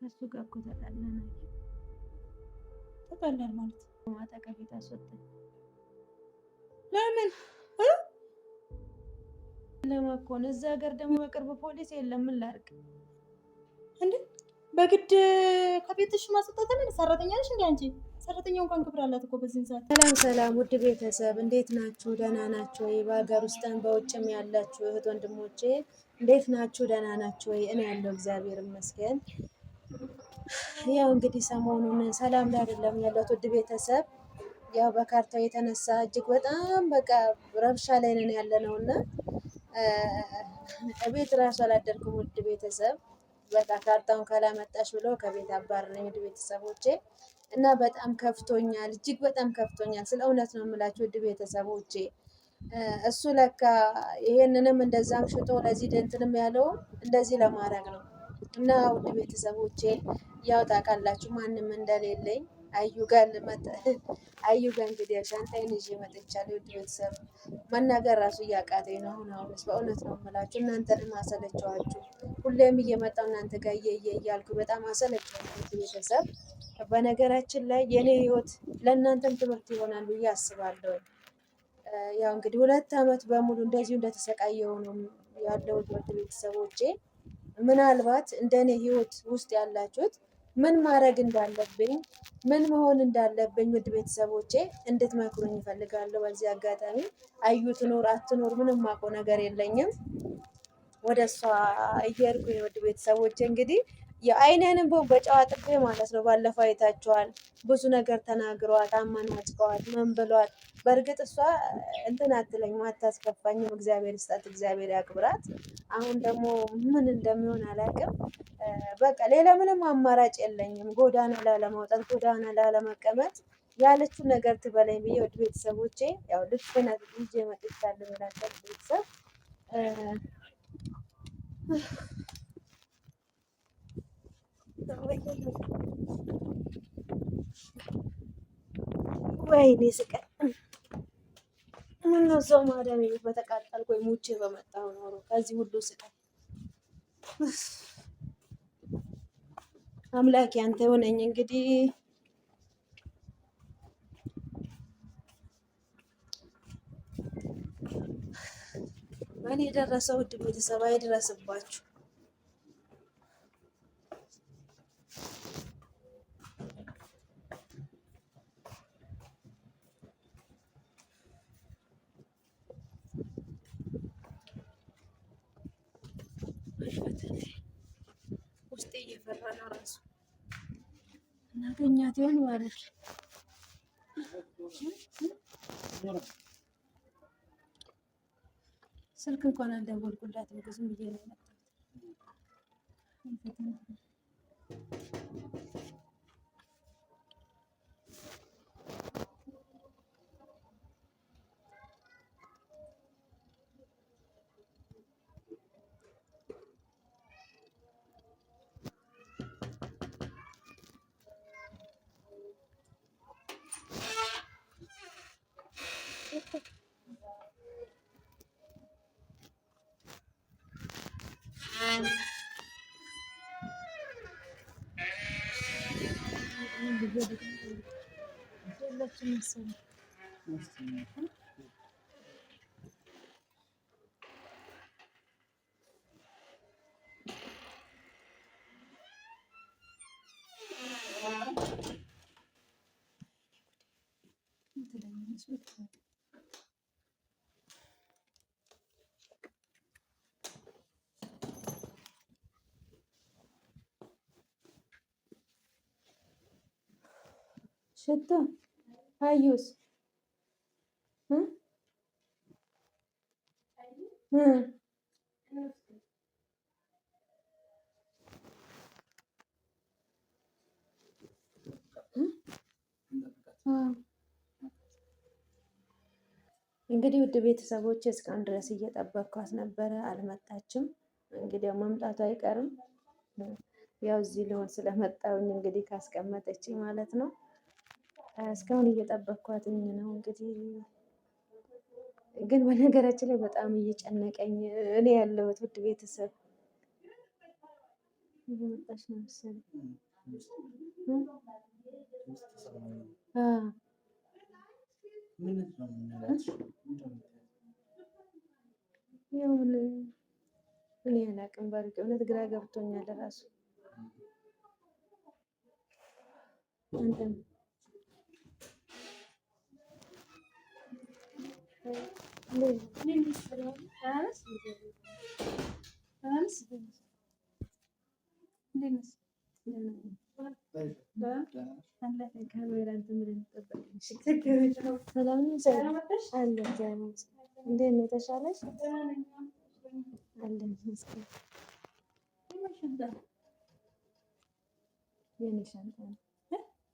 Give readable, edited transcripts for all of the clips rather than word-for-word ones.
ከሱ ጋር እኮ ተጣላን። ተጣላን ማለት ማታ ከቤት አስወጣኝ። ለምን ለማኮን እዛ ሀገር ደግሞ በቅርብ ፖሊስ የለም። ምን ላድርግ እንዴ? በግድ ከቤትሽ ማስወጣት ነው? ሰራተኛ ነሽ እንዴ አንቺ? ሰራተኛው እንኳን ክብር አላት እኮ በዚህ ሰዓት። ሰላም ሰላም፣ ውድ ቤተሰብ እንዴት ናችሁ? ደህና ናችሁ ወይ? በሀገር ውስጥም በውጭም ያላችሁ እህት ወንድሞቼ እንዴት ናችሁ? ደህና ናችሁ ወይ? እኔ ያለው እግዚአብሔር ይመስገን። ያው እንግዲህ ሰሞኑን ሰላም ላይ አይደለም ያለሁት ውድ ቤተሰብ። ያው በካርታው የተነሳ እጅግ በጣም በቃ ረብሻ ላይ ነን ያለ ነው እና ቤት ራሱ አላደርኩም ውድ ቤተሰብ። በቃ ካርታውን ካላመጣሽ ብለው ከቤት አባረረኝ ውድ ቤተሰቦቼ እና በጣም ከፍቶኛል፣ እጅግ በጣም ከፍቶኛል። ስለ እውነት ነው የምላችሁ ውድ ቤተሰቦቼ። እሱ ለካ ይሄንንም እንደዛም ሽጦ ለዚህ ደንትንም ያለው እንደዚህ ለማድረግ ነው። እና ውድ ቤተሰቦቼ ያው ታውቃላችሁ ማንም እንደሌለኝ አዩ ጋር እንግዲህ ሻንጣዬን ይዤ መጥቻለሁ። ውድ ቤተሰብ መናገር ራሱ እያቃተኝ ነው አሁንስ በእውነት ነው የምላችሁ። እናንተንም አሰለቸዋችሁ። ሁሌም እየመጣሁ እናንተ ጋር እያልኩ በጣም አሰለቸዋችሁ ውድ ቤተሰብ። በነገራችን ላይ የኔ ህይወት ለእናንተም ትምህርት ይሆናል ብዬ አስባለሁ። ያው እንግዲህ 2 ዓመት በሙሉ እንደዚሁ እንደተሰቃየው ነው ያለው ውድ ቤተሰቦቼ። ምናልባት እንደኔ ህይወት ውስጥ ያላችሁት ምን ማድረግ እንዳለብኝ ምን መሆን እንዳለብኝ ውድ ቤተሰቦቼ እንድትመክሩኝ እፈልጋለሁ። በዚህ አጋጣሚ አዩ ትኖር አትኖር ምንም ማውቀው ነገር የለኝም። ወደ እሷ እየሄድኩኝ ውድ ቤተሰቦቼ እንግዲህ የአይነንም በጨዋ ጥቤ ማለት ነው። ባለፈው አይታችኋል። ብዙ ነገር ተናግሯት፣ አመናጭቀዋት፣ ምን ብሏት። በእርግጥ እሷ እንትን አትለኝም፣ አታስከፋኝም። እግዚአብሔር ይስጣት፣ እግዚአብሔር ያክብራት። አሁን ደግሞ ምን እንደሚሆን አላውቅም። በቃ ሌላ ምንም አማራጭ የለኝም። ጎዳና ላለመውጣት፣ ጎዳና ላለመቀመጥ ያለችው ነገር ትበለኝ ብዬ ወደ ቤተሰቦቼ ያው ልትፈነት ይዤ መጥቻለሁ እላቸዋለሁ ቤተሰብ ወይኔ ስቀል ምነው ሰው ማዳም ቤት በተቃጠልኩ ወይ ሙቼ በመጣሁ ኖሮ ከዚህ ሁሉ ስቃይ። አምላኬ አንተ ሆነኝ እንግዲህ በእኔ የደረሰው ውድ ቤተሰብ አይድረስባችሁ። ውስጤ እየፈራ ነው ራሱ እናገኛት ይሆን ማለት ስልክ እንኳን አልደወልኩላትም። ዝም ብዬ ነው የመጣሁት። የለችም መሰለኝ። ሽቶ አዩስ እንግዲህ ውድ ቤተሰቦች እስካሁን ድረስ እየጠበቅኳት ነበረ፣ አልመጣችም። እንግዲህ መምጣቱ አይቀርም። ያው እዚህ ልሆን ስለመጣሁኝ እንግዲህ ካስቀመጠችኝ ማለት ነው። እስካሁን እየጠበቅኳትኝ ነው። እንግዲህ ግን በነገራችን ላይ በጣም እየጨነቀኝ እኔ ያለሁት ውድ ቤተሰብ እየመጣች ነው መሰለኝ። እኔ አላውቅም። ባርቅ እውነት ግራ ገብቶኛል እራሱ አንተም እንዴት ነው ተሻለሽ? አለን ይመስገን።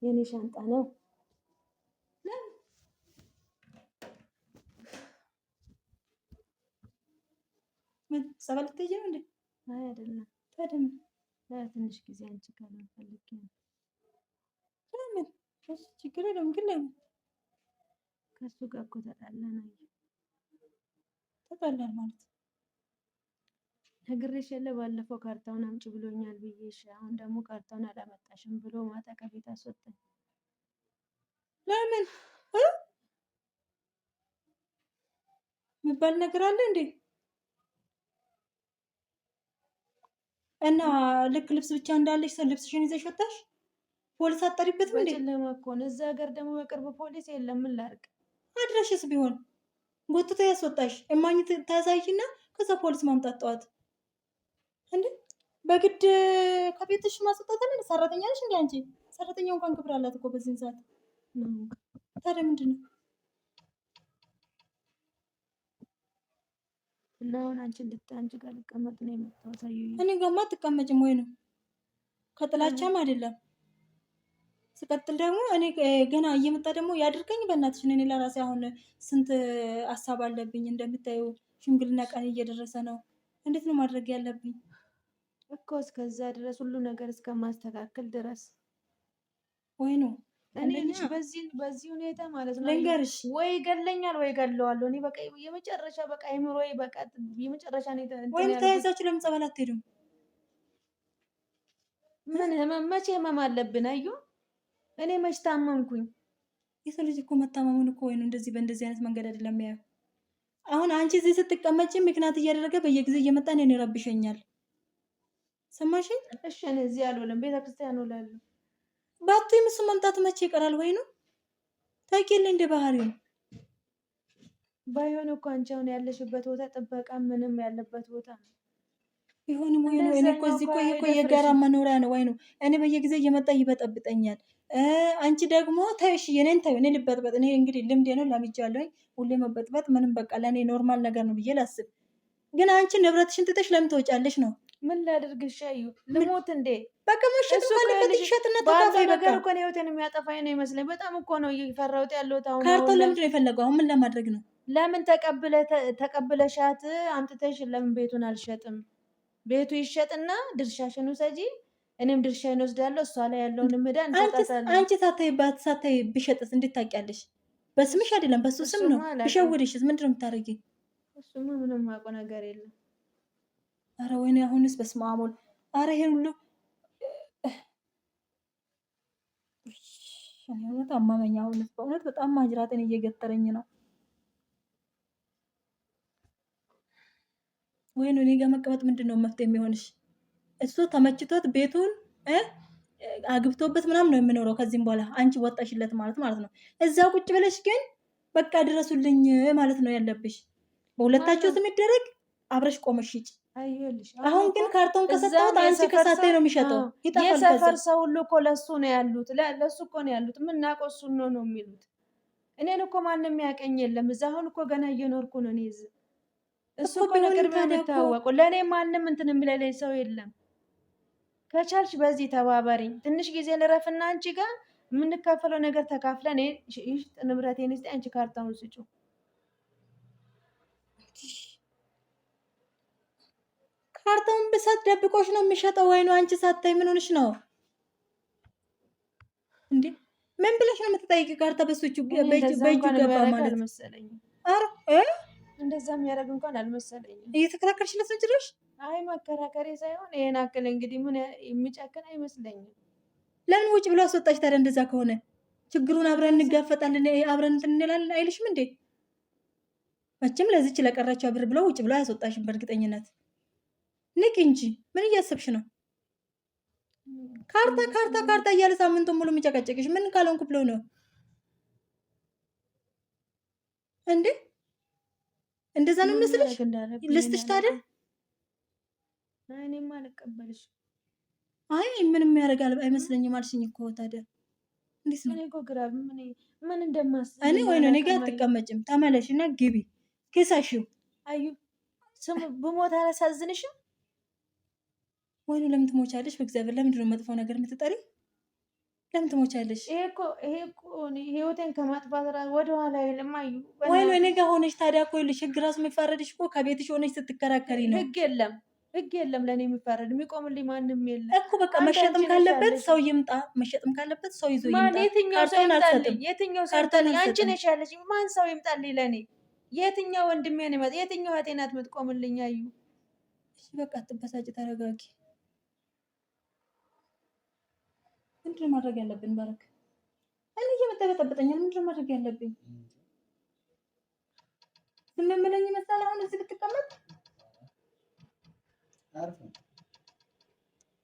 የኔ ሻንጣ ነው። ጸበል ልትሄጂ ነው እንዴ? አይ አይደለም። ታዲያ ትንሽ ጊዜ አንቺ ጋር ነው ፈልጌ ነው። ለምን? ችግር የለውም ግን ለምን? ከሱ ጋር እኮ ተጣላን። ተጣላን ማለት ነግሬሽ የለ ባለፈው ካርታውን አምጪ ብሎኛል ብዬሽ፣ አሁን ደግሞ ካርታውን አላመጣሽም ብሎ ማታ ከቤት አስወጣኝ። ለምን የሚባል ነገር አለ እንዴ? እና ልክ ልብስ ብቻ እንዳለሽ ሰው ልብስሽን ይዘሽ ወጣሽ? ፖሊስ አጠሪበትም እንዴ? በጨለማ እኮ ነው። እዛ ሀገር ደግሞ በቅርብ ፖሊስ የለም። ምን ላድርግ? አድራሽስ ቢሆን ጎትቶ ያስወጣሽ እማኝ ታሳይና ከዛ ፖሊስ ማምጣት ጠዋት እንዴ? በግድ ከቤትሽ ማስወጣት አለ? ሰራተኛ ነሽ እንዴ አንቺ? ሰራተኛ እንኳን ክብር አላት እኮ በዚህን ሰዓት። ታዲያ ምንድን ነው? እና አሁን አንቺ ጋር ልቀመጥ ነው የመጣሁት። እኔ ጋርማ አትቀመጭም ወይ ነው? ከጥላቻም አይደለም። ስቀጥል ደግሞ እኔ ገና እየመጣ ደግሞ ያድርገኝ በእናትሽ። እኔ ለራሴ አሁን ስንት ሀሳብ አለብኝ። እንደምታዩ ሽምግልና ቀን እየደረሰ ነው። እንዴት ነው ማድረግ ያለብኝ እኮ እስከዛ ድረስ ሁሉ ነገር እስከማስተካከል ድረስ ወይ ነው። እኔ ልጅ በዚህ ሁኔታ ማለት ነው ልንገርሽ፣ ወይ ገለኛል ወይ ገለዋለሁ። እኔ በቃ የመጨረሻ በቃ አይምሮዬ በቃ የመጨረሻ ነው። ወይም ተያይዛችሁ ለምን ጸበል አትሄዱም? ምን ህመም መቼ ህመም አለብን? አዩ እኔ መች ታመምኩኝ? የሰው ልጅ እኮ መታመሙን እኮ ወይ ነው እንደዚህ በእንደዚህ አይነት መንገድ አይደለም ያየው። አሁን አንቺ እዚህ ስትቀመጪ ምክንያት እያደረገ በየጊዜ እየመጣ እኔን ይረብሸኛል። ሰማሽኝ? እሺ እኔ እዚህ አልውልም፣ ቤተክርስቲያን እውላለሁ። ባቱም እሱ መምጣት መቼ ይቀራል? ወይ ነው ታውቂልኝ እንደ ባህሪው ባይሆን እኮ አንቺ አሁን ያለሽበት ቦታ ጥበቃ ምንም ያለበት ቦታ ነው። ይሁንም ወይ ነው። እኔ እኮ እዚህ እኮ ይሄ እኮ የጋራ መኖሪያ ነው። ወይ ነው እኔ በየጊዜ እየመጣ ይበጠብጠኛል። አንቺ ደግሞ ታይሽ የኔን ታዩ እኔ ልበጥበጥ። እኔ እንግዲህ ልምዴ ነው ለምጃለሁ። ሁሌ መበጥበጥ ምንም በቃ ለእኔ ኖርማል ነገር ነው ብዬ ላስብ። ግን አንቺ ንብረትሽን ትተሽ ለምን ትወጫለሽ ነው? ምን ላድርግሽ? አዩ ልሞት እንዴ? በቃ መሸጥ ካለበት ይሸጥና ተካፋይ። በቃ ነገር እኮ ነው ህይወቴን የሚያጠፋኝ ነው ይመስለኝ። በጣም እኮ ነው እየፈራሁት ያለሁት አሁን። ካርታውን ለምንድን ነው የፈለገው? አሁን ምን ለማድረግ ነው? ለምን ተቀብለሻት አምጥተሽ ለምን ቤቱን አልሸጥም? ቤቱ ይሸጥና ድርሻሽን ውሰጂ፣ እኔም ድርሻዬን ወስዳለሁ። እሷ ላይ ያለውን ምዳ እንሰጣታለን። አንቺ ሳታይ ብሸጥስ እንዴት ታውቂያለሽ? በስምሽ አይደለም በሱ ስም ነው። ብሸውድሽስ ምንድን ነው የምታደርጊ? እሱማ ምንም የማውቀው ነገር የለም። አረ ወይኔ አሁንስ በስመ አብ ወልድ። አረ ይሄን ሁሉ እኔ እውነት አማመኝ። አሁንስ በእውነት በጣም ማጅራቴን እየገተረኝ ነው። ወይ ነው እኔ ጋር መቀመጥ ምንድን ነው መፍትሄ የሚሆንሽ? እሱ ተመችቶት ቤቱን አግብቶበት ምናምን ነው የምኖረው ከዚህም በኋላ። አንቺ ወጣሽለት ማለት ነው። እዛ ቁጭ ብለሽ ግን በቃ ድረሱልኝ ማለት ነው ያለብሽ። በሁለታችሁ ስም ይደረግ፣ አብረሽ ቆመሽ ሽጭ። አሁን ግን ካርቶን ከሰጠሁት አንቺ ከሳተኝ ነው የሚሸጠው። የሰፈር ሰው ሁሉ እኮ ለሱ ነው ያሉት፣ ለሱ እኮ ነው ያሉት። የምናውቀው እሱን ነው የሚሉት። እኔን እኮ ማንም ያቀኝ የለም እዛ። አሁን እኮ ገና እየኖርኩ ነው እኔ እዚህ። እሱ እኮ ነገር የሚታወቁ ለእኔ ማንም እንትን የሚለኝ ሰው የለም። ከቻልሽ በዚህ ተባበሪኝ። ትንሽ ጊዜ ልረፍና አንቺ ጋር የምንካፈለው ነገር ተካፍለን ንብረቴን እስቲ አንቺ ካርታውን ስጩ። ካርታውን ብሰጥ ደብቆሽ ነው የሚሸጠው ወይ ነው? አንቺ ሳታይ ምን ሆነሽ ነው እንዴ? ምን ብለሽ ነው የምትጠይቂ? ካርታ በሱ በእጁ ገባ ማለት መሰለኝ። እንደዛ የሚያደርግ እንኳን አልመሰለኝም። እየተከራከርሽለት ነው ጭራሽ። አይ መከራከሬ ሳይሆን ይሄን አክል እንግዲህ ምን የሚጨክን አይመስለኝም። ለምን ውጭ ብሎ አስወጣሽ ታዲያ? እንደዛ ከሆነ ችግሩን አብረን እንጋፈጣለን አብረን እንትን እንላለን አይልሽም እንዴ? መቼም ለዚች ለቀረችው ብር ብሎ ውጭ ብሎ አያስወጣሽም በእርግጠኝነት። ንቅ እንጂ ምን እያሰብሽ ነው? ካርታ ካርታ ካርታ እያለ ሳምንቱን ሙሉ የሚጨቀጨቅሽ ምን ካልሆንኩ ብሎ ነው እንዴ? እንደዛ ነው የሚመስልሽ? ልስጥሽ ታዲያ? እኔማ አልቀበልሽ። አይ ምንም ያደርጋል አይመስለኝም አልሽኝ እኮ ታዲያ እንዴት ነው? እኔ እኮ ግራ ምን እንደማስብ እኔ ወይ ነው እኔ ጋር አትቀመጭም። ተመለሽና ግቢ ክሰሽው። አዩ ስሙ ብሞት አላሳዝንሽም? ወይ ነው ለምን ትሞቻለሽ? በእግዚአብሔር ለምንድን ነው መጥፎ ነገር የምትጠሪ? ለምን ትሞቻለሽ? ይሄ እኮ ህይወቴን ከማጥፋት ወደ ኋላ አይልም። አዩ ወይ ነው እኔ ጋር ሆነሽ ታዲያ እኮ ይኸውልሽ ህግ ራሱ የሚፋረድሽ እኮ ከቤትሽ ሆነሽ ስትከራከሪ ነው። ህግ የለም ለእኔ የሚፋረድ የሚቆምልኝ ማንም የለም እኮ በቃ መሸጥም ካለበት ሰው ይምጣ፣ መሸጥም ካለበት ሰው ይዞ ይምጣ። የትኛው ሰው ይምጣልኝ? የትኛው ሰው ይምጣልኝ? አንቺ ነሽ ያለሽኝ። ማን ሰው ይምጣልኝ ለእኔ? የትኛው ወንድሜ ነው ይመጣ? የትኛው እህቴ ናት የምትቆምልኝ? አዩ እሺ በቃ አትበሳጭ፣ ተረጋጊ። ምንድን ነው ማድረግ ያለብን? ባረክ እኔ እየመጠበጠበጠኛል። ምንድን ነው ማድረግ ያለብኝ? ስንምለኝ ይመስላል አሁን እዚህ ብትቀመጥ።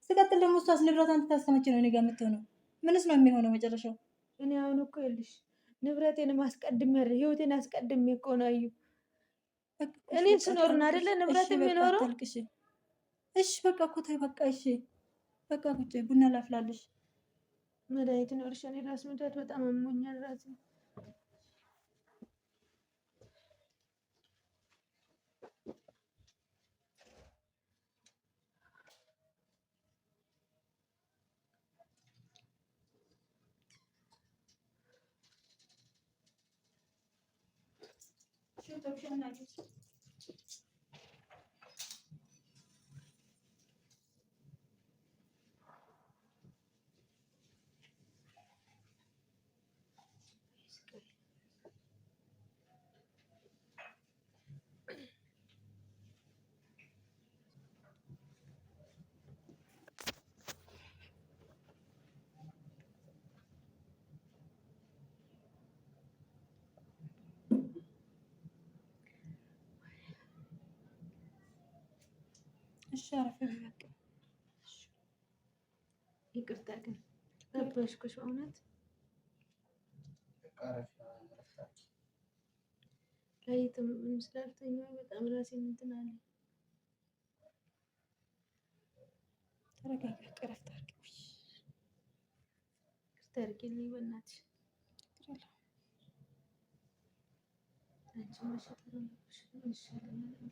ስቀጥል ደግሞ እሷስ ንብረቷን ትታስተመች ነው እኔ ጋር የምትሆነው? ምንስ ነው የሚሆነው መጨረሻው? እኔ አሁን እኮ ይኸውልሽ ንብረቴን አስቀድሜ ህይወቴን አስቀድሜ እኮ ነው አዩ። እኔ ስኖር ነው አይደለ ንብረት የሚኖረው። እሺ በቃ እኮ ተይ በቃ እሺ በቃ ቁጭ ቡና ላፍላልሽ። መድኃኒት ኖርሽ? እኔ ራስ ምታት በጣም አሞኛል ራሴ። እሺ አረፈ በቃ ይቅርታ ግን ረበሽኩሽ በእውነት። ላይትም ስላልተኛ በጣም ራሴን እንትን አለ። ተረጋጋ፣ እረፍት አድርጊ። ይቅርታ አድርጊልኝ በእናትሽ። አንቺ መሸጥ ነው ይሻለኛል።